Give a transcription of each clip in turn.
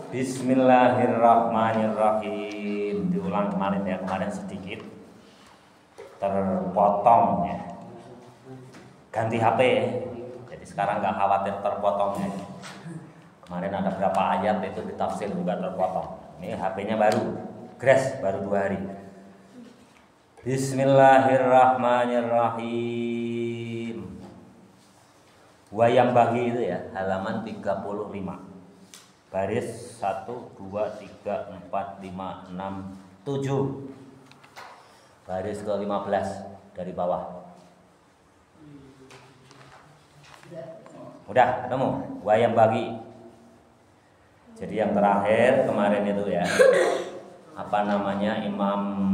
Bismillahirrahmanirrahim. Diulang kemarin sedikit terpotong ya. Ganti HP ya. Jadi sekarang nggak khawatir terpotong ya. Kemarin ada berapa ayat itu di tafsir juga terpotong. Ini HP-nya baru, grass baru 2 hari. Bismillahirrahmanirrahim. Wayang bagi itu ya, halaman 35. Baris 1, 2, 3, 4, 5, 6, 7. Baris ke-15 dari bawah. Udah ketemu? Wayang bagi. Jadi yang terakhir kemarin itu ya, apa namanya, Imam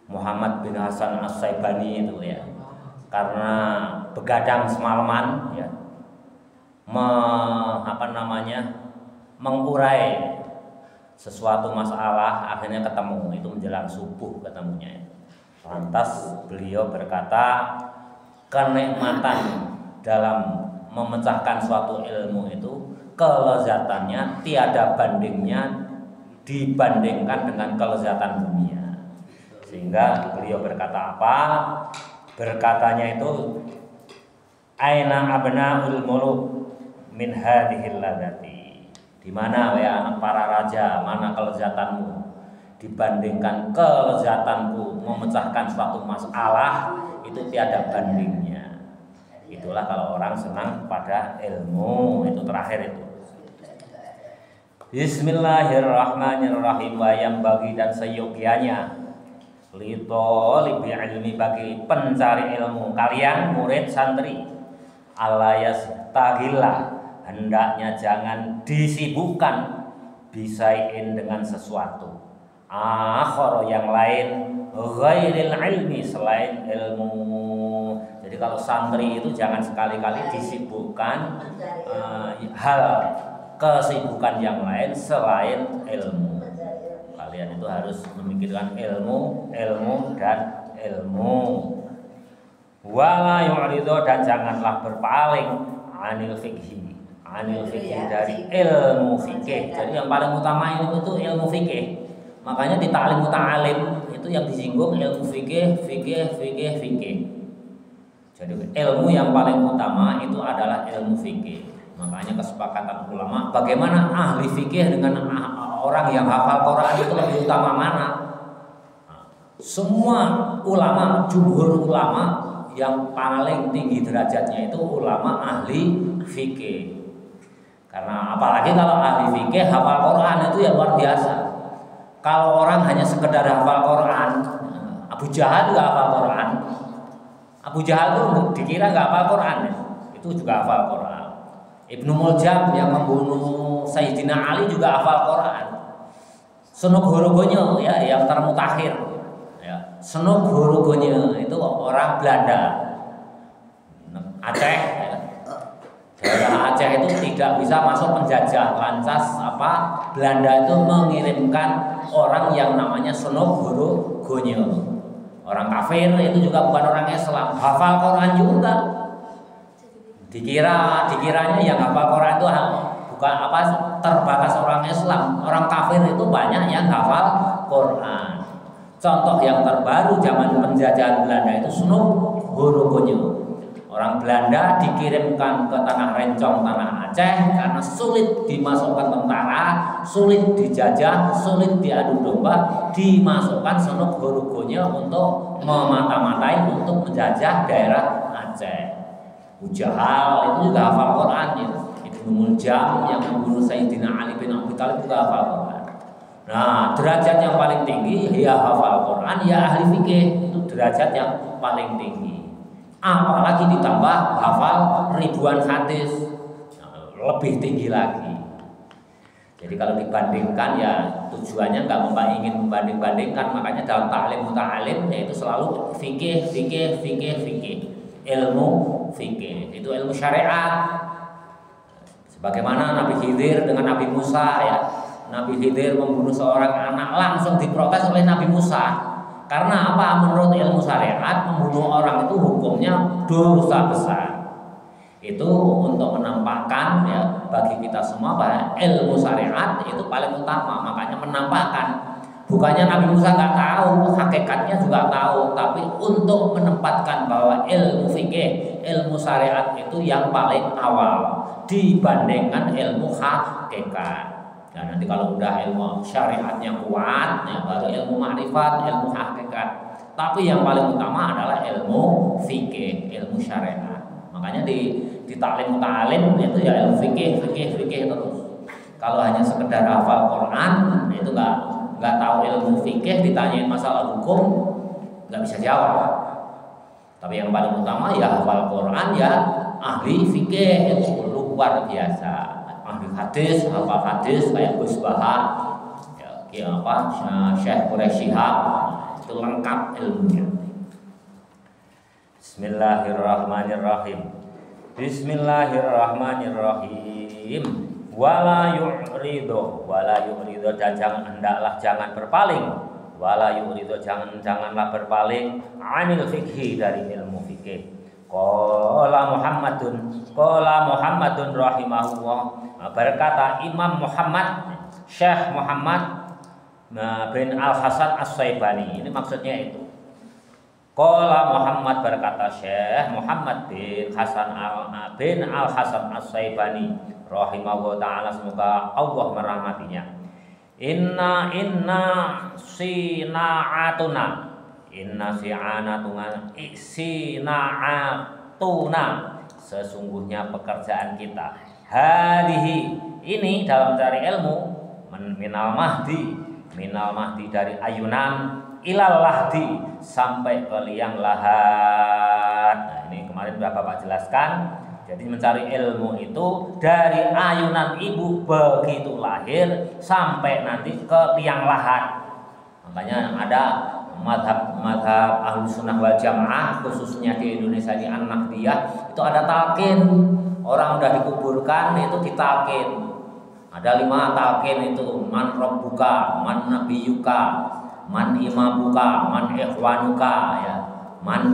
Muhammad bin Hasan As-Saibani itu ya, karena begadang semalaman ya, mengurai sesuatu masalah, akhirnya ketemu, itu menjelang subuh ketemunya. Lantas beliau berkata, kenikmatan dalam memecahkan suatu ilmu itu kelezatannya tiada bandingnya dibandingkan dengan kelezatan dunia. Sehingga beliau berkata apa? Berkatanya itu, aina abnaul muluk min hadhil ladati. Di mana ya anak para raja, mana kelezatanmu dibandingkan kelezatanku memecahkan suatu masalah, itu tiada bandingnya. Itulah kalau orang senang pada ilmu, itu terakhir itu. Bismillahirrahmanirrahim. Wayang bagi dan seyogianya lito libi ilmi, bagi pencari ilmu kalian murid santri, alayas tagila, hendaknya jangan disibukkan bisain dengan sesuatu akhor yang lain ghairil ilmi, selain ilmu. Jadi kalau santri itu jangan sekali-kali disibukkan hal kesibukan yang lain selain ilmu. Kalian itu harus memikirkan ilmu dan ilmu. Wala yu'ridu, dan janganlah berpaling anil fikhi dari ilmu fikih. Jadi yang paling utama itu ilmu fikih. Makanya di ta'lim muta'alim itu yang disinggung ilmu fikih. Jadi ilmu yang paling utama itu adalah ilmu fikih. Makanya kesepakatan ulama, bagaimana ahli fikih dengan orang yang hafal Quran itu lebih utama mana? Semua ulama, jumhur ulama, yang paling tinggi derajatnya itu ulama ahli fikih. Karena apalagi kalau ahli fikih hafal Quran itu ya luar biasa. Kalau orang hanya sekedar hafal Quran, Abu Jahal juga hafal Quran. Abu Jahal itu dikira nggak hafal Quran ya? Itu juga hafal Quran. Ibnu Muljam yang membunuh Sayyidina Ali juga hafal Quran. Senuk Horogonya ya, yang termutakhir ya. Senuk Horogonya itu orang Belanda, Aceh ya. Daerah Aceh itu tidak bisa masuk penjajah. Lantas Belanda itu mengirimkan orang yang namanya Senuk Horogonya, orang kafir, itu juga bukan orang Islam, hafal Quran juga. Dikiranya yang hafal Quran itu bukan terbatas orang Islam. Orang kafir itu banyak yang hafal Quran. Contoh yang terbaru zaman penjajahan Belanda itu Senuk Horogonya. Orang Belanda dikirimkan ke tanah Rencong, tanah Aceh, karena sulit dimasukkan tentara, sulit dijajah, sulit diadu domba, dimasukkan Senuk Horogonya untuk memata-matai, untuk menjajah daerah Aceh. Abu Jahal itu juga hafal Quran ya. Ibnu Muljam yang membunuh Sayyidina Ali bin Abi Thalib juga hafal Quran. Nah, derajat yang paling tinggi ya hafal Quran, ya ahli fikih, itu derajat yang paling tinggi. Apalagi ditambah hafal ribuan hadis, lebih tinggi lagi. Jadi kalau dibandingkan ya tujuannya nggak ingin membanding-bandingkan. Makanya dalam ta'lim muta'alim yaitu selalu fikih, ilmu fikih, itu ilmu syariat. Sebagaimana Nabi Khidir dengan Nabi Musa ya. Nabi Khidir membunuh seorang anak, langsung diprotes oleh Nabi Musa. Karena apa? Menurut ilmu syariat, membunuh orang itu hukumnya dosa besar. Itu untuk menampakkan ya bagi kita semua bahwa ilmu syariat itu paling utama. Makanya menampakkan, bukannya Nabi Musa nggak tahu, hakikatnya juga tahu, tapi untuk menempatkan bahwa ilmu fikih, ilmu syariat itu yang paling awal dibandingkan ilmu hakikat. Nah, nanti kalau udah ilmu syariatnya kuat, ya baru ilmu makrifat, ilmu hakikat. Tapi yang paling utama adalah ilmu fikih, ilmu syariat. Makanya di taklim itu ya ilmu fikih terus. Kalau hanya sekedar hafal Quran, itu nggak tahu ilmu fikih, ditanyain masalah hukum nggak bisa jawab. Tapi yang paling utama ya hafal Quran, ya ahli fikih itu luar biasa. Ahli hadis, hafal hadis kayak Gus Baha, ya Syekh Quraisy Shihab, itu lengkap ilmunya. Bismillahirrahmanirrahim. Bismillahirrahmanirrahim. Wala yu'ridu dan jangan berpaling. Wala yu'ridu janganlah berpaling anil fikhi dari ilmu fikih. Qala Muhammadun rahimahullah, berkata Imam Muhammad, Syekh Muhammad bin Al-Hasan As-Syaibani. Ini maksudnya itu. Qala Muhammad, berkata Syekh Muhammad bin Al-Hasan As-Syaibani rahimahullah ta'ala, semoga Allah merahmatinya. Inna sina'atuna, sesungguhnya pekerjaan kita, hadihi, ini dalam mencari ilmu, minal mahdi dari ayunan, ilal lahdi, sampai ke liang lahat. Nah, ini kemarin sudah Bapak jelaskan. Jadi mencari ilmu itu dari ayunan ibu begitu lahir sampai nanti ke liang lahat. Makanya ada madhab Ahlus Sunnah wal Jamaah, khususnya di Indonesia ini An-Nahdiyah, itu ada talqin. Orang udah dikuburkan itu ditalqin. Ada 5 talqin itu, man rabbuka, man nabiyuka, man imamuka, man ikhwanuka, ya, man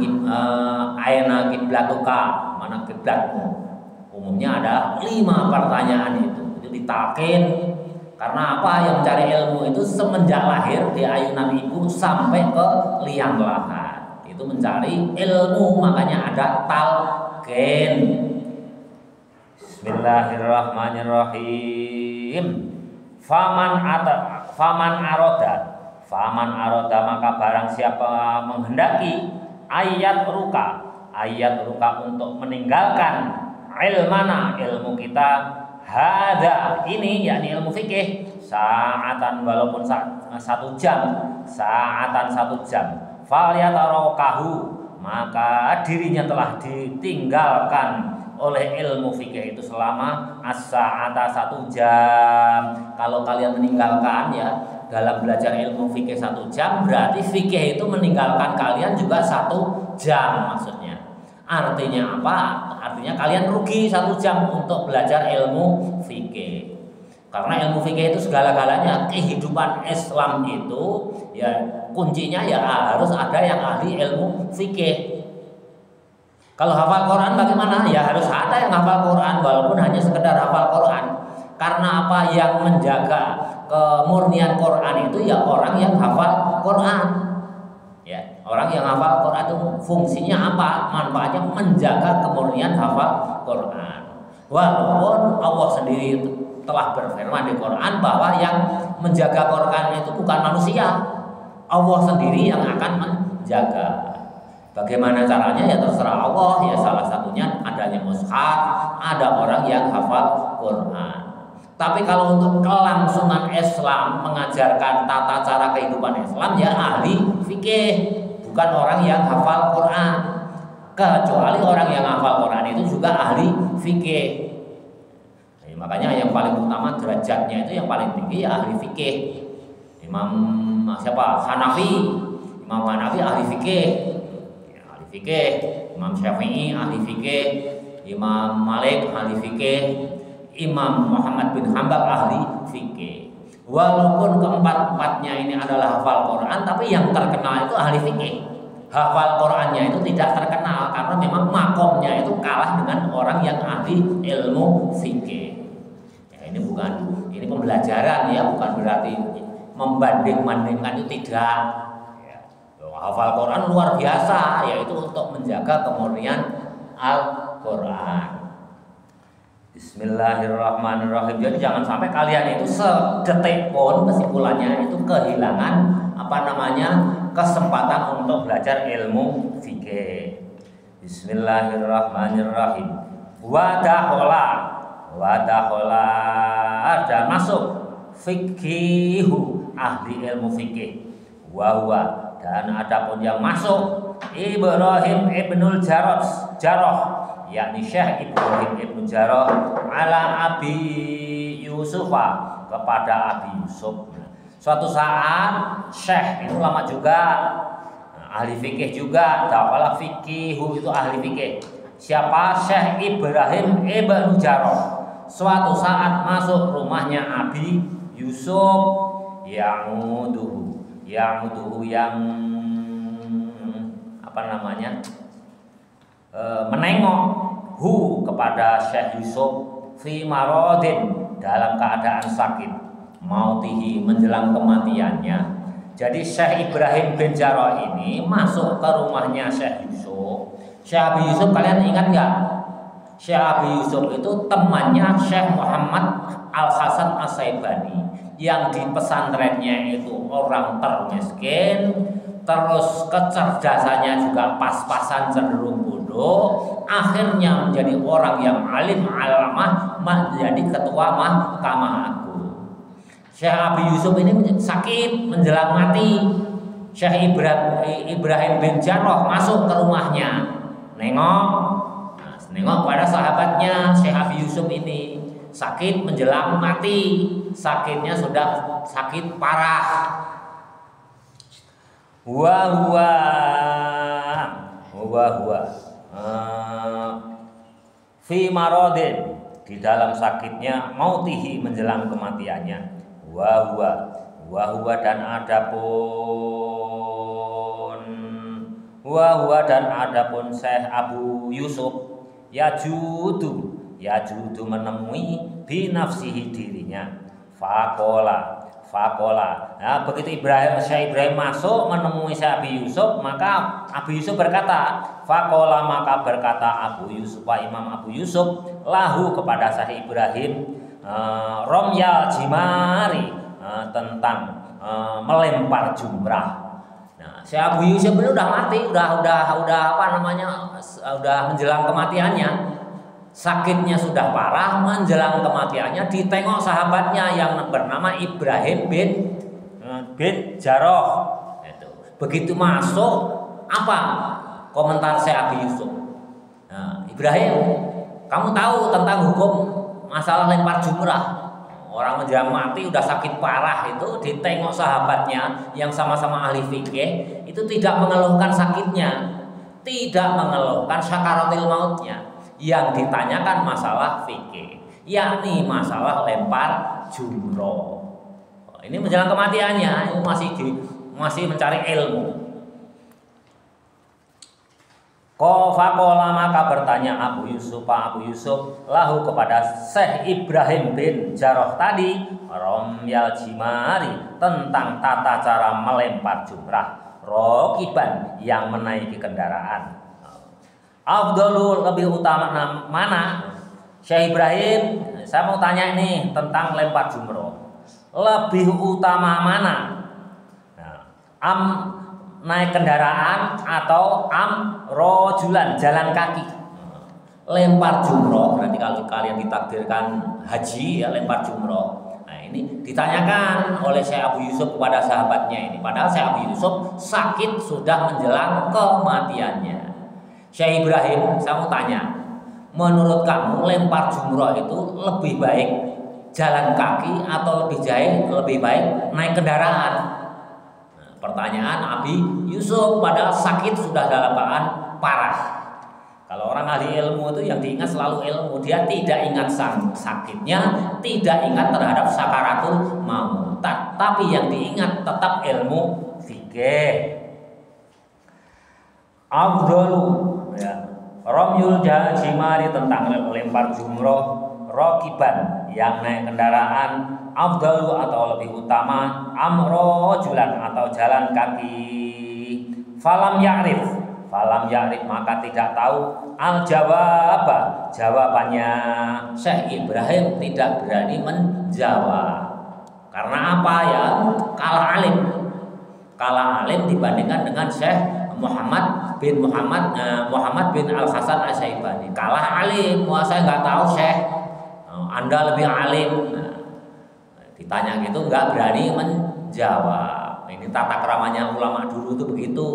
aina kiblatuka, mana kiblatmu. Umumnya ada 5 pertanyaan itu ditalqin. Karena apa? Yang mencari ilmu itu semenjak lahir di ayunan ibu sampai ke liang lahat, itu mencari ilmu, makanya ada talqin. Bismillahirrahmanirrahim. Faman aroda, maka barang siapa menghendaki ayat ruka untuk meninggalkan ilmu kita, hada, ini yakni ilmu fikih, sa'atan, walaupun 1 jam, falyatarokahu, maka dirinya telah ditinggalkan oleh ilmu fikih itu selama as-sa'ata 1 jam. Kalau kalian meninggalkan ya dalam belajar ilmu fikih 1 jam, berarti fikih itu meninggalkan kalian juga 1 jam maksudnya. Artinya apa? Artinya kalian rugi 1 jam untuk belajar ilmu fikih. Karena ilmu fikih itu segala-galanya. Kehidupan Islam itu ya kuncinya ya harus ada yang ahli ilmu fikih. Kalau hafal Quran bagaimana? Ya harus ada yang hafal Quran, walaupun hanya sekedar hafal Quran. Karena apa? Yang menjaga kemurnian Quran itu ya orang yang hafal Quran. Ya, orang yang hafal Quran itu fungsinya apa? Manfaatnya menjaga kemurnian hafal Quran. Walaupun Allah sendiri telah berfirman di Quran bahwa yang menjaga Quran itu bukan manusia, Allah sendiri yang akan menjaga. Bagaimana caranya ya terserah Allah. Ya salah satunya adanya mushaf, ada orang yang hafal Quran. Tapi kalau untuk kelangsungan Islam, mengajarkan tata cara kehidupan Islam, ya ahli fikih, bukan orang yang hafal Quran. Kecuali orang yang hafal Quran itu juga ahli fikih. Nah, makanya yang paling utama derajatnya itu yang paling tinggi ya ahli fikih. Imam Hanafi ahli fikih. Imam Syafi'i ahli fikih, Imam Malik ahli fikih, Imam Muhammad bin Hanbal ahli fikih. Walaupun keempat-empatnya ini adalah hafal Quran, tapi yang terkenal itu ahli fikih. Hafal Qurannya itu tidak terkenal karena memang makomnya itu kalah dengan orang yang ahli ilmu fikih. ini pembelajaran ya, bukan berarti membanding-bandingkan, itu tidak. Ya. Hafal Quran luar biasa, yaitu untuk menjaga kemurnian Al-Quran. Bismillahirrahmanirrahim. Jadi jangan sampai kalian itu sedetik pun, kesimpulannya itu kehilangan kesempatan untuk belajar ilmu fikih. Bismillahirrahmanirrahim. Wadahola dan masuk fikihu, ahli ilmu fikih. Wahwa, dan adapun yang masuk Ibrahim ibnul Jarrah, yakni Syekh Ibrahim ibnu Jarrah ala Abi Yusufa, kepada Abi Yusuf. Suatu saat Syekh itu lama juga, ahli fikih juga, dakwala fikihu itu ahli fikih. Siapa? Syekh Ibrahim ibnu Jarrah. Suatu saat masuk rumahnya Abi Yusuf, yang menengok kepada Syekh Yusuf fi maradin, dalam keadaan sakit, mautihi, menjelang kematiannya. Jadi Syekh Ibrahim bin Jarrah ini masuk ke rumahnya Syekh Yusuf. Syekh Abi Yusuf kalian ingat nggak? Syekh Abi Yusuf itu temannya Syekh Muhammad Al-Hasan As-Saibani, yang di pesantrennya itu orang termiskin, terus kecerdasannya juga pas-pasan, cenderung bodoh, akhirnya menjadi orang yang alim alamah, menjadi ketua Mahkamah Agung. Syekh Abi Yusuf ini sakit menjelang mati. Syekh Ibrahim bin Jarrah masuk ke rumahnya, nengok pada sahabatnya Syekh Abi Yusuf ini sakit menjelang mati, sakitnya sudah sakit parah. Huwa fi maradin, di dalam sakitnya, mautihi, menjelang kematiannya. Dan adapun Syekh Abu Yusuf yajudu menemui binafsihi, dirinya. Fakola. Nah, begitu Syekh Ibrahim masuk menemui Syekh Abi Yusuf, maka Abu Yusuf berkata, fakola, maka berkata Abu Yusuf, Imam Abu Yusuf, lahu, kepada Syekh Ibrahim, romyal jimari, tentang melempar jumrah. Nah, Syekh Abu Yusuf ini udah mati, udah menjelang kematiannya. Sakitnya sudah parah, menjelang kematiannya, ditengok sahabatnya yang bernama Ibrahim bin Jarrah. Begitu masuk, apa komentar Syekh Abi Yusuf? Nah, Ibrahim, kamu tahu tentang hukum masalah lempar jumrah? Orang menjelang mati udah sakit parah itu, ditengok sahabatnya yang sama-sama ahli fikih, itu tidak mengeluhkan sakitnya, tidak mengeluhkan sakaratil mautnya. Yang ditanyakan masalah fikih, yakni masalah lempar jumroh. Ini menjelang kematiannya, ini masih mencari ilmu. Fakola, maka bertanya Abu Yusuf lahu, kepada Syekh Ibrahim bin Jarrah tadi, romyal jimari, tentang tata cara melempar jumrah, rokiban, yang menaiki kendaraan. Afdhalu, lebih utama mana? Syekh Ibrahim, saya mau tanya ini tentang lempar jumroh. Lebih utama mana? Naik kendaraan atau rojulan, jalan kaki? Lempar jumroh, nanti kalau kalian ditakdirkan haji ya, lempar jumroh. Nah, ini ditanyakan oleh Syekh Abu Yusuf kepada sahabatnya ini. Padahal Syekh Abu Yusuf sakit sudah menjelang kematiannya. Syekh Ibrahim, saya mau tanya, menurut kamu lempar jumroh itu lebih baik jalan kaki atau lebih baik naik kendaraan? Nah, pertanyaan Abi Yusuf, padahal sakit sudah dalam keadaan parah. Kalau orang ahli ilmu itu yang diingat selalu ilmu, dia tidak ingat sakitnya, tidak ingat terhadap sakaratul maut, tapi yang diingat tetap ilmu fikih. Afdhalu, ya, romyul jimari, tentang lempar jumroh, rokiban yang naik kendaraan, afdalu atau lebih utama, amrojulan atau jalan kaki. Falam ya'rif maka tidak tahu al jawab, jawabannya. Syekh Ibrahim tidak berani menjawab. Karena apa ya? Kalah alim dibandingkan dengan Syekh Muhammad bin Al Hasan Asy-Syaibani. Kalah alim, wah saya nggak tahu Syekh, Anda lebih alim. Ditanya gitu nggak berani menjawab. Ini tata keramanya ulama dulu itu begitu.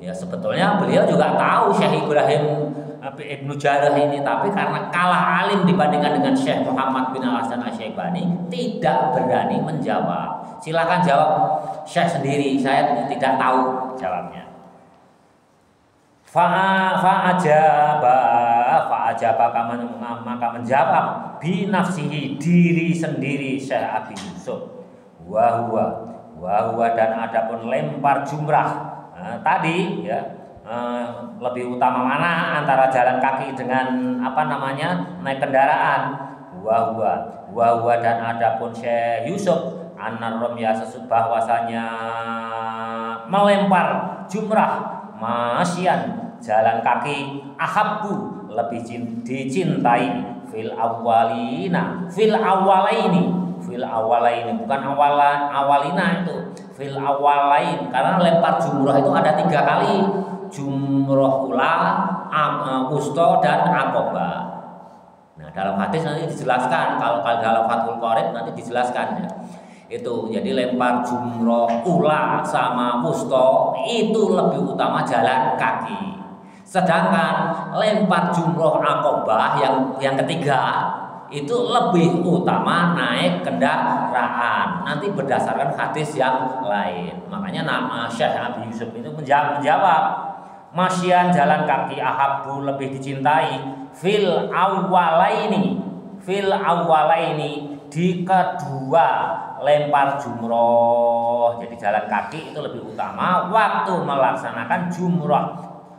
Ya sebetulnya beliau juga tahu Syekh Ibrahim Ibnu Jarrah ini, tapi karena kalah alim dibandingkan dengan Syekh Muhammad bin Al Hasan Asy-Syaibani tidak berani menjawab. Silakan jawab Syekh sendiri, saya tidak tahu jawabnya. Fa'ajaba maka menjawab binafsihi diri sendiri Syekh Abi Yusuf. Wahwa dan adapun lempar jumrah tadi ya, lebih utama mana antara jalan kaki dengan naik kendaraan. Wahwa dan adapun Syekh Yusuf an-rum ya bahwasanya melempar jumrah masyian jalan kaki ahabbu lebih dicintai fil awalaini bukan awalina itu fil awalain, karena lempar jumrah itu ada 3 kali, jumrah ula, wusta dan aqobah. Nah dalam hadis nanti dijelaskan, kalau dalam Fathul Qorib nanti dijelaskan ya. Itu jadi lempar jumroh ula sama wusta itu lebih utama jalan kaki, sedangkan lempar jumroh aqobah yang ketiga itu lebih utama naik kendaraan, nanti berdasarkan hadis yang lain. Makanya nama Syekh Abi Yusuf itu menjawab masyian jalan kaki ahabbu lebih dicintai fil awalaini di kedua lempar jumroh. Jadi jalan kaki itu lebih utama waktu melaksanakan jumroh,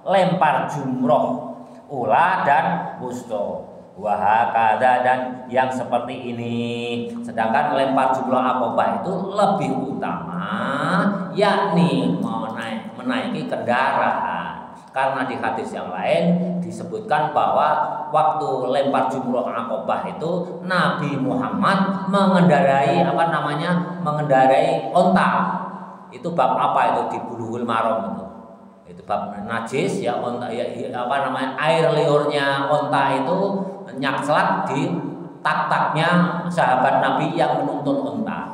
lempar jumroh ula dan wusta. Wahakada dan yang seperti ini. Sedangkan lempar jumroh aqobah itu lebih utama, yakni menaiki kendaraan. Karena di hadis yang lain disebutkan bahwa waktu lempar jumroh aqobah itu Nabi Muhammad mengendarai mengendarai onta. Itu bab apa itu di Bulughul Maram itu bab najis ya, onta ya, air liurnya onta itu nyakslak di tak-taknya sahabat Nabi yang menuntun onta.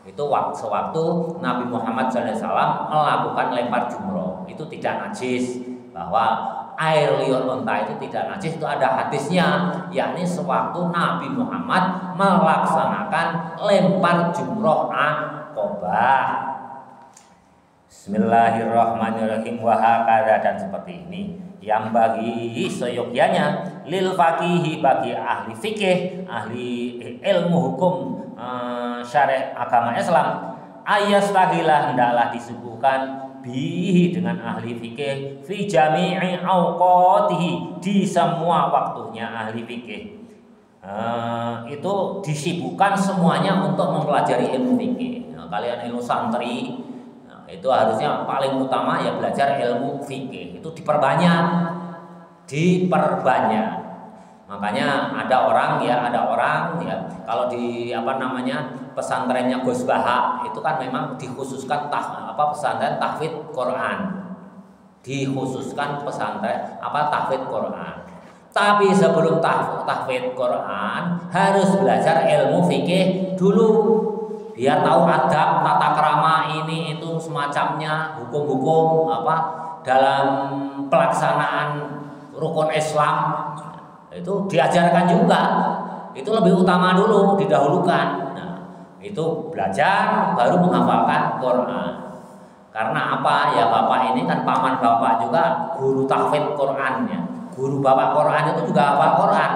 Itu sewaktu Nabi Muhammad SAW melakukan lempar jumroh itu tidak najis, bahwa air liur onta itu tidak najis itu ada hadisnya, yakni sewaktu Nabi Muhammad melaksanakan lempar jumroh aqobah. Bismillahirrahmanirrahim. Wahakada dan seperti ini yang bagi seyogyanya lil faqihi bagi ahli fikih, ahli ilmu hukum syariat agama Islam, ayastahilah hendaklah disuguhkan bihi dengan ahli fikih fi jami'i awqatihi di semua waktunya ahli fikih itu disibukkan semuanya untuk mempelajari ilmu fikih. Nah, kalian ilmu santri itu harusnya paling utama ya belajar ilmu fikih, itu diperbanyak. Makanya ada orang ya kalau di pesantrennya Gus Baha itu kan memang dikhususkan pesantren tahfidz Quran, tahfidz Quran. Tapi sebelum tahfidz Quran harus belajar ilmu fikih dulu, biar tahu adab, tata krama ini itu semacamnya, hukum-hukum dalam pelaksanaan rukun Islam itu diajarkan juga. Itu lebih utama dulu, didahulukan. Nah, itu belajar baru menghafalkan Quran. Karena apa? Ya bapak ini kan paman bapak juga guru tahfidz Qurannya. Guru bapak Quran itu juga hafal Quran.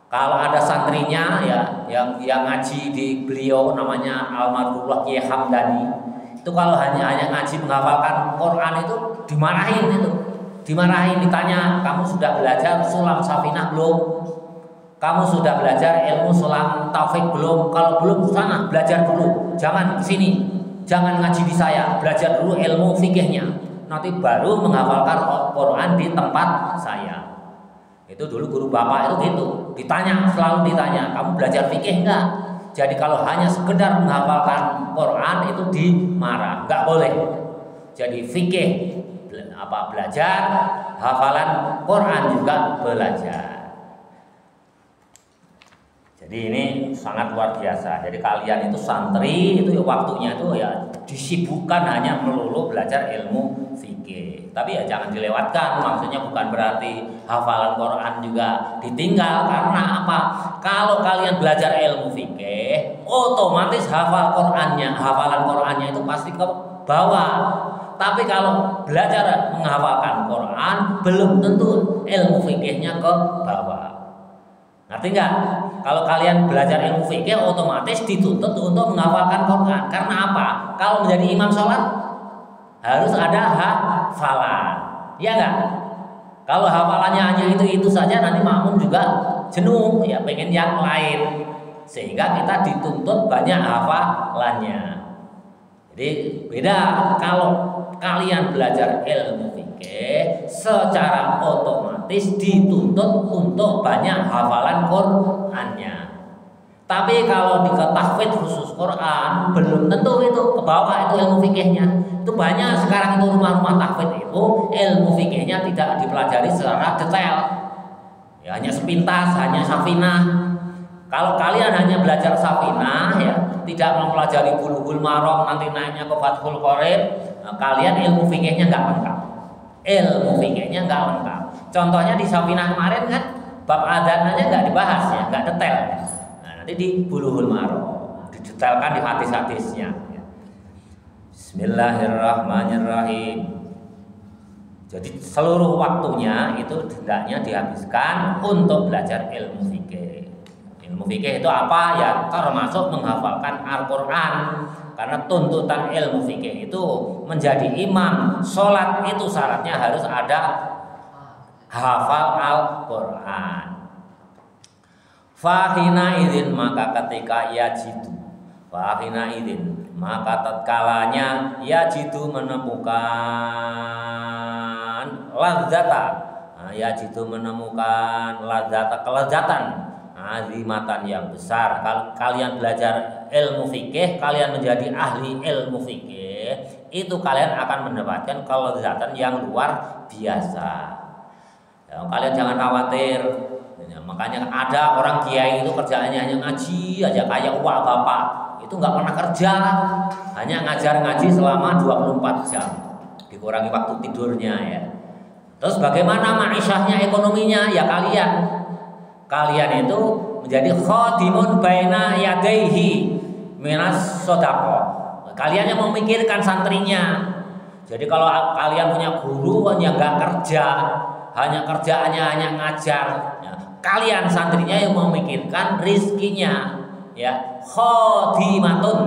Kalau ada santrinya ya yang ngaji di beliau namanya almarhum Kiai Hamdani, itu kalau hanya ngaji menghafalkan Quran itu dimarahin, ditanya kamu sudah belajar sulam safinah belum? Kamu sudah belajar ilmu selang taufik belum? Kalau belum, sana belajar dulu. Jangan kesini, jangan ngaji di saya. Belajar dulu ilmu fikihnya. Nanti baru menghafalkan Quran di tempat saya. Itu dulu guru bapak itu gitu. Ditanya, selalu ditanya, kamu belajar fikih enggak? Jadi kalau hanya sekedar menghafalkan Quran itu dimarah, enggak boleh. Jadi fikih belajar, hafalan Quran juga belajar. Jadi ini sangat luar biasa. Jadi kalian itu santri itu ya waktunya itu ya disibukkan hanya melulu belajar ilmu fikih. Tapi ya jangan dilewatkan. Maksudnya bukan berarti hafalan Quran juga ditinggal. Karena apa? Kalau kalian belajar ilmu fikih, otomatis hafalan Qurannya itu pasti ke bawah. Tapi kalau belajar menghafalkan Quran, belum tentu ilmu fikihnya ke bawah. Ngerti nggak? Kalau kalian belajar ilmu fikih otomatis dituntut untuk menghafalkan Quran. Karena apa? Kalau menjadi imam sholat harus ada hafalan, ya nggak? Kalau hafalannya hanya itu saja nanti makmum juga jenuh, ya pengen yang lain. Sehingga kita dituntut banyak hafalannya. Jadi beda kalau kalian belajar ilmu fikih secara otomatis dituntut untuk banyak hafalan Qur'annya. Tapi kalau di tahfidz khusus Quran belum tentu itu ke bawah itu ilmu fikihnya. Itu banyak sekarang itu rumah-rumah tahfidz itu ilmu fikihnya tidak dipelajari secara detail. Ya hanya sepintas, hanya safinah. Kalau kalian hanya belajar safinah ya, tidak mempelajari bulughul maram nanti naiknya ke fathul qorib, nah, kalian ilmu fikihnya nggak lengkap. Ilmu fikihnya nggak lengkap. Contohnya di safinah kemarin kan bab adzan aja nggak dibahas ya, nggak detail. Nah, nanti di bulughul maram didetailkan di hadis-hadisnya. Bismillahirrahmanirrahim. Jadi seluruh waktunya itu hendaknya dihabiskan untuk belajar ilmu fikih. Ilmu fikih itu apa? Ya termasuk menghafalkan Al-Quran. Karena tuntutan ilmu fikih itu menjadi imam sholat itu syaratnya harus ada hafal Al-Quran. Fahina idin maka ketika yajidu, fahina idin maka tatkalanya yajidu menemukan ladzata, yajidu menemukan ladzata kelezatan azimatan yang besar. Kalau kalian belajar ilmu fikih, kalian menjadi ahli ilmu fikih, itu kalian akan mendapatkan kelezatan yang luar biasa. Ya, kalian jangan khawatir. Ya, makanya ada orang kiai itu kerjaannya hanya ngaji aja kayak wah bapak. Itu nggak pernah kerja, hanya ngajar ngaji selama 24 jam. Dikurangi waktu tidurnya ya. Terus bagaimana ma'isyahnya, ekonominya? Ya kalian itu menjadi khadimun baina yadaihi minas sodaqah. Kalian yang memikirkan santrinya. Jadi kalau kalian punya guru yang nggak kerja, hanya kerjaannya hanya ngajar, ya, kalian santrinya yang memikirkan rizkinya. Ya, khadimatun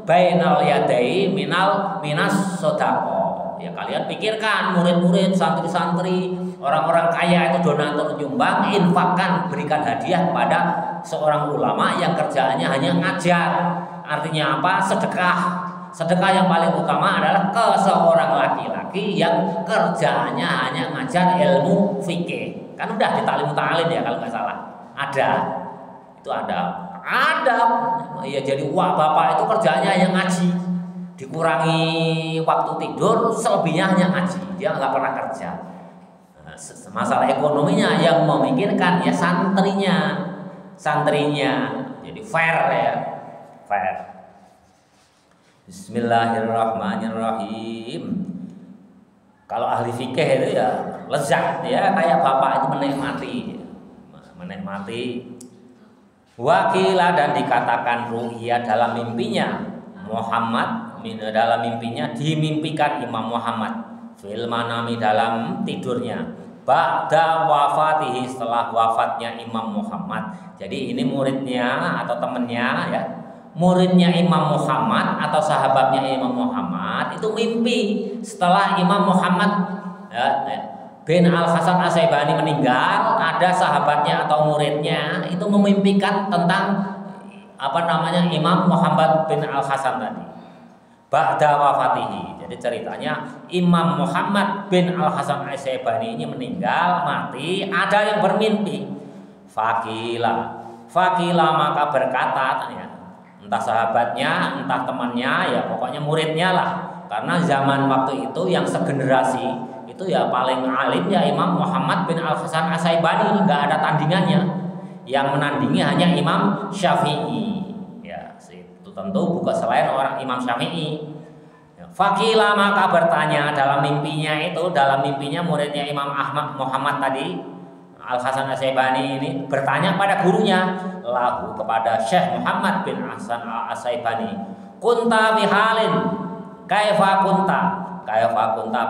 bainal yadai minas sodaqah. Ya kalian pikirkan murid-murid, santri-santri, orang-orang kaya itu donatur nyumbang, infakkan, berikan hadiah kepada seorang ulama yang kerjaannya hanya ngajar. Artinya apa? Sedekah. Sedekah yang paling utama adalah ke seorang laki-laki yang kerjaannya hanya ngajar ilmu fikih. Kan udah di Ta'lim Ta'alin ya kalau nggak salah. Ada. Itu ada. Ya jadi wah bapak itu kerjaannya hanya ngaji. Dikurangi waktu tidur, selebihnya hanya ngaji, dia nggak pernah kerja. Nah, masalah ekonominya yang memikirkan ya santrinya, jadi fair ya, fair. Bismillahirrahmanirrahim. Kalau ahli fikih itu ya lezat ya, kayak bapak itu menikmati. Wakilah dan dikatakan ru'ya dalam mimpinya Muhammad. Dalam mimpinya dimimpikan Imam Muhammad fil manami dalam tidurnya ba'da wafatihi setelah wafatnya Imam Muhammad. Jadi ini muridnya atau temannya ya, muridnya Imam Muhammad atau sahabatnya Imam Muhammad itu mimpi setelah Imam Muhammad bin Al-Hasan Asy-Syaibani meninggal, ada sahabatnya atau muridnya itu memimpikan tentang Imam Muhammad bin Al-Hasan tadi. Ba'da wafatihi. Jadi ceritanya Imam Muhammad bin Al-Hasan Asy-Syaibani ini meninggal, mati, ada yang bermimpi. Fakila maka berkata ya, entah sahabatnya, entah temannya, ya pokoknya muridnya lah. Karena zaman waktu itu yang segenerasi itu ya paling alim ya Imam Muhammad bin Al-Hasan Asy-Syaibani, nggak ada tandingannya. Yang menandingi hanya Imam Syafi'i. Ya, itu tentu bukan selain orang Imam Syafi'i. Ya, fakila maka bertanya dalam mimpinya muridnya Imam Ahmad Muhammad tadi Al-Hasan Asy-Syaibani ini bertanya pada gurunya, lahu kepada Syekh Muhammad bin Hasan Asy-Syaibani, kunta bihalin kaifa kunta,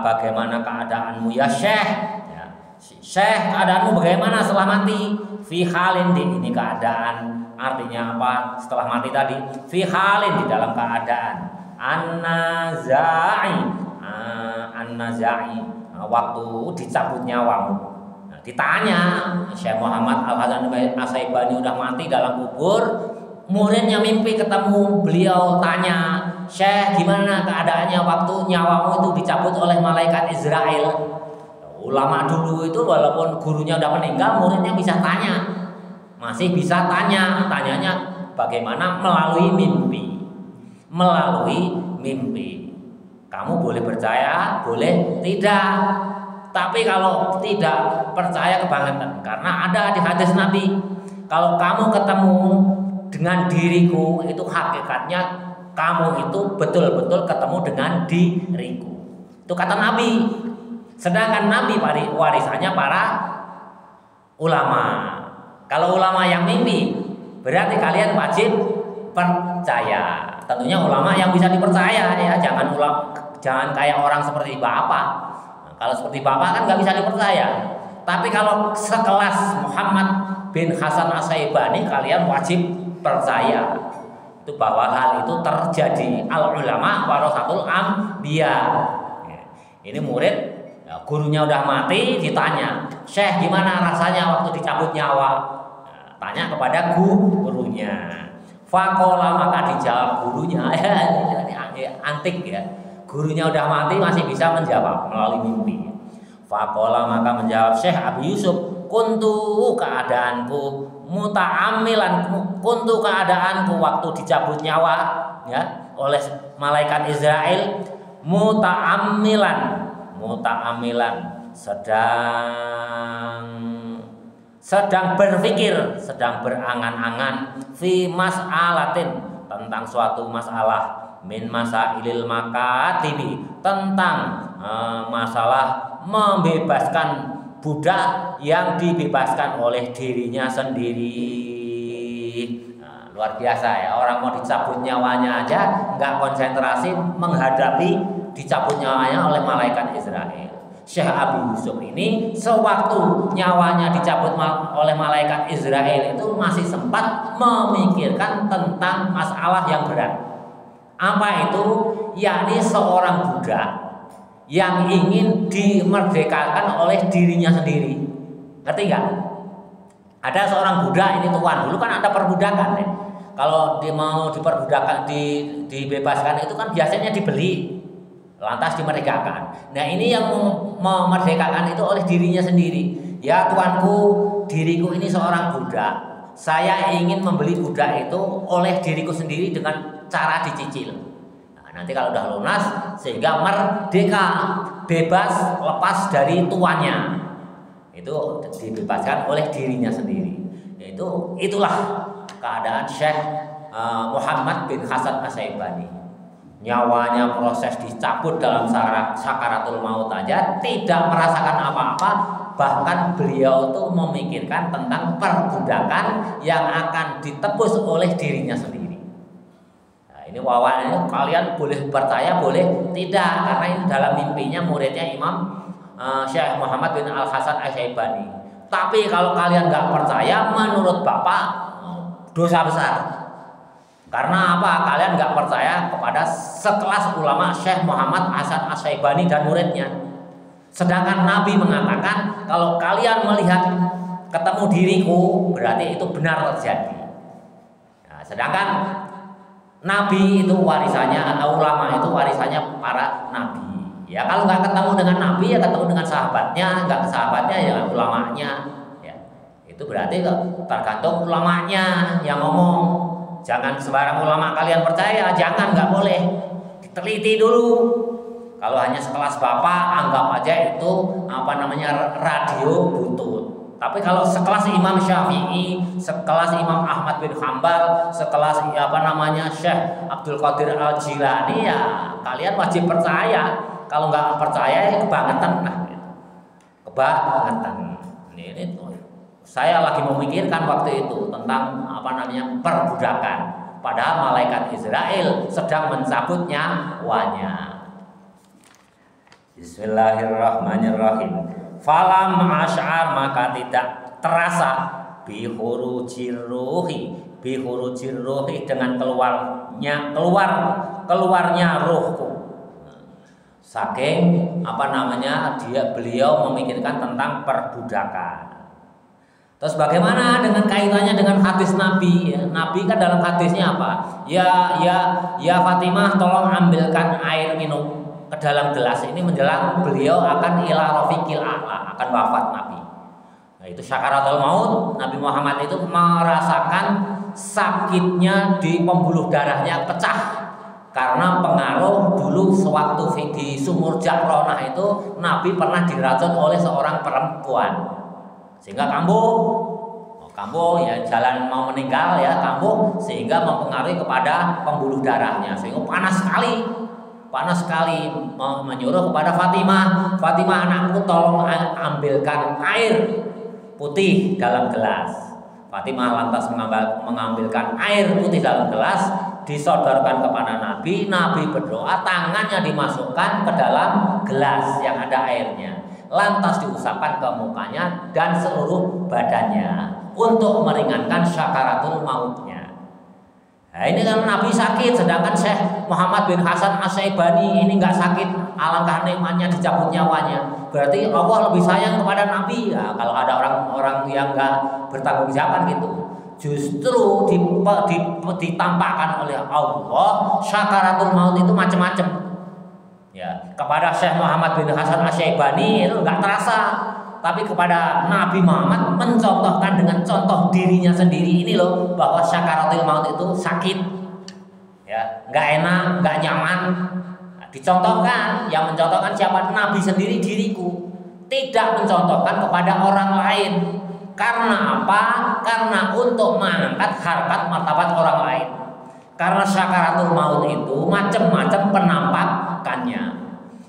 bagaimana keadaanmu ya Syekh? Ya, Syekh, keadaanmu bagaimana setelah mati? Fi halin, di ini keadaan, artinya apa? Setelah mati tadi, fi halin, di dalam keadaan an-nazai, waktu dicabut nyawamu. Nah, ditanya Syekh Muhammad Al-Hasan Asy-Syaibani udah mati dalam kubur, muridnya mimpi ketemu beliau, tanya, Syekh, gimana keadaannya waktu nyawamu itu dicabut oleh malaikat Israel? Ulama dulu itu walaupun gurunya udah meninggal, muridnya bisa tanya, masih bisa tanyanya bagaimana? Melalui mimpi. Kamu boleh percaya, boleh tidak. Tapi kalau tidak percaya kebangetan, karena ada di hadis Nabi, kalau kamu ketemu dengan diriku, itu hakikatnya kamu itu betul-betul ketemu dengan diriku. Itu kata Nabi. Sedangkan Nabi warisannya para ulama. Kalau ulama yang mimpi, berarti kalian wajib percaya. Tentunya ulama yang bisa dipercaya ya, jangan kayak orang seperti Bapak. Nah, kalau seperti Bapak kan nggak bisa dipercaya. Tapi kalau sekelas Muhammad bin Hasan Asy-Syaibani, kalian wajib percaya itu bahwa hal itu terjadi. Al ulama warasatul anbiya. Ini murid, ya, gurunya udah mati, ditanya, Syekh, gimana rasanya waktu dicabut nyawa? Nah, tanya kepada gurunya. Fakola, maka dijawab gurunya. Antik ya. Gurunya udah mati masih bisa menjawab melalui mimpi. Fakola, maka menjawab Syekh Abi Yusuf, kuntu keadaanku muta'amilan, kuntu keadaanku waktu dicabut nyawa ya oleh malaikat Israel, muta'amilan sedang berpikir, sedang berangan-angan fi mas'alatin, tentang suatu masalah, min masailil makatibi, tentang masalah membebaskan budak yang dibebaskan oleh dirinya sendiri. Nah, luar biasa ya, orang mau dicabut nyawanya aja nggak konsentrasi menghadapi dicabut nyawanya oleh malaikat Israel. Syekh Abi Yusuf ini sewaktu nyawanya dicabut oleh malaikat Israel itu masih sempat memikirkan tentang masalah yang berat. Apa itu? Yakni seorang budak yang ingin dimerdekakan oleh dirinya sendiri. Ngerti nggak? Ada seorang budak, ini tuan, dulu kan ada perbudakan ya. Kalau dia mau diperbudakan, dibebaskan itu kan biasanya dibeli, lantas dimerdekakan. Nah ini yang memerdekakan itu oleh dirinya sendiri. Ya tuanku, diriku ini seorang budak, saya ingin membeli budak itu oleh diriku sendiri dengan cara dicicil. Nanti kalau udah lunas sehingga merdeka, bebas, lepas dari tuannya, itu dibebaskan oleh dirinya sendiri. Itulah keadaan Syekh Muhammad bin Hasan Asy-Syaibani. Nyawanya proses dicabut dalam sakaratul maut aja, tidak merasakan apa-apa. Bahkan beliau itu memikirkan tentang perbudakan yang akan ditebus oleh dirinya sendiri. Ini wawasannya, kalian boleh percaya, boleh tidak, karena ini dalam mimpinya muridnya Imam Syekh Muhammad bin Al-Hasan Asy-Syaibani. Tapi kalau kalian nggak percaya, menurut Bapak dosa besar. Karena apa? Kalian nggak percaya kepada sekelas ulama Syekh Muhammad Hasan Asy-Syaibani dan muridnya. Sedangkan Nabi mengatakan kalau kalian melihat ketemu diriku berarti itu benar terjadi. Nah, sedangkan Nabi itu warisannya, ulama itu warisannya para nabi. Ya kalau nggak ketemu dengan Nabi ya ketemu dengan sahabatnya, nggak ke sahabatnya ya ulamanya. Ya, itu berarti tergantung ulamanya yang ngomong. Jangan sembarang ulama kalian percaya, jangan, nggak boleh. Diteliti dulu. Kalau hanya sekelas bapak, anggap aja itu radio butut. Tapi kalau sekelas Imam Syafi'i, sekelas Imam Ahmad bin Hambal, sekelas Syekh Abdul Qadir Al-Jilani, ya kalian wajib percaya. Kalau nggak percaya ya kebangetan, nah gitu. Kebangetan. Ini tuh. Saya lagi memikirkan waktu itu tentang perbudakan. Padahal malaikat Israel sedang mencabut nyawanya. Bismillahirrahmanirrahim. Falam asy'ar, maka tidak terasa bihurujir ruhi dengan keluarnya rohku. Saking beliau memikirkan tentang perbudakan. Terus bagaimana dengan kaitannya dengan hadis Nabi? Ya, Nabi kan dalam hadisnya apa? Ya Fatimah, tolong ambilkan air minum ke dalam gelas. Ini menjelang beliau akan ila rafiqil a'la, akan wafat Nabi. Nah, itu syakaratul maut. Nabi Muhammad itu merasakan sakitnya di pembuluh darahnya pecah karena pengaruh dulu sewaktu di sumur Ja'ronah itu Nabi pernah diracun oleh seorang perempuan. Sehingga kambuh ya, jalan mau meninggal ya kambuh, sehingga mempengaruhi kepada pembuluh darahnya, sehingga panas sekali menyuruh kepada Fatimah, anakku tolong ambilkan air putih dalam gelas. Fatimah lantas mengambilkan air putih dalam gelas, disodorkan kepada Nabi. Nabi berdoa, tangannya dimasukkan ke dalam gelas yang ada airnya, lantas diusapkan ke mukanya dan seluruh badannya untuk meringankan syakaratul mautnya. Nah, ini kan Nabi sakit, sedangkan Syekh Muhammad bin Hasan Asy-Syaibani ini nggak sakit, alangkah nikmatnya dicabut nyawanya. Berarti Allah lebih sayang kepada Nabi. Ya, kalau ada orang-orang yang nggak bertanggung jawab gitu, justru ditampakkan oleh Allah syakaratul maut itu macam-macam. Ya, kepada Syekh Muhammad bin Hasan Asy-Syaibani itu nggak terasa, tapi kepada Nabi Muhammad mencontohkan dengan contoh dirinya sendiri ini loh, bahwa syakaratul maut itu sakit, ya, nggak enak, nggak nyaman. Nah, dicontohkan, yang mencontohkan siapa? Nabi sendiri, diriku, tidak mencontohkan kepada orang lain. Karena apa? Karena untuk mengangkat harkat martabat orang lain. Karena syakaratul maut itu macam-macam penampakannya.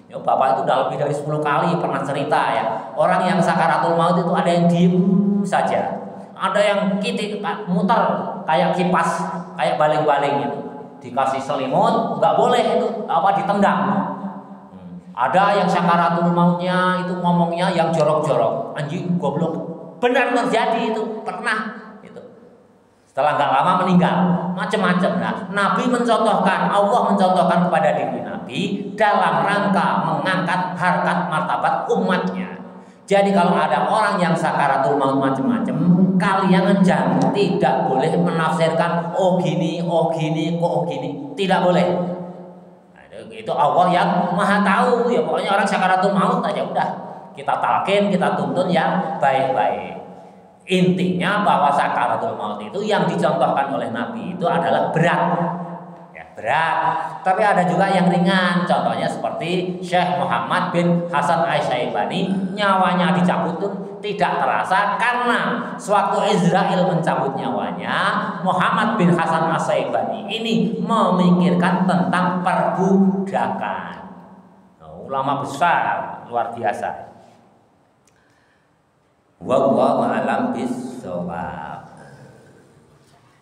Ya, Bapak itu udah lebih dari 10 kali pernah cerita ya. Orang yang syakaratul maut itu ada yang diem saja, ada yang muter kayak kipas, kayak baling-baling itu. Dikasih selimut, nggak boleh itu ditendang. Ada yang syakaratul mautnya itu ngomongnya yang jorok-jorok, anjing, goblok. Benar terjadi itu, pernah. Setelah nggak lama meninggal, macam-macam. Nah, Nabi mencontohkan, Allah mencontohkan kepada diri Nabi dalam rangka mengangkat harkat martabat umatnya. Jadi kalau ada orang yang sakaratul maut macam-macam, kalian jangan, tidak boleh menafsirkan oh gini, kok gini, tidak boleh. Nah, itu Allah yang maha tahu. Ya pokoknya orang sakaratul maut aja udah kita talqin, kita tuntun yang baik-baik. Intinya bahwa sakaratul maut itu yang dicontohkan oleh Nabi itu adalah berat, ya, berat. Tapi ada juga yang ringan. Contohnya seperti Syekh Muhammad bin Hasan Asy-Syaibani, nyawanya dicabut itu tidak terasa karena sewaktu Israel mencabut nyawanya, Muhammad bin Hasan Asy-Syaibani ini memikirkan tentang perbudakan. Ulama besar luar biasa. Wallahu a'lam bishawab.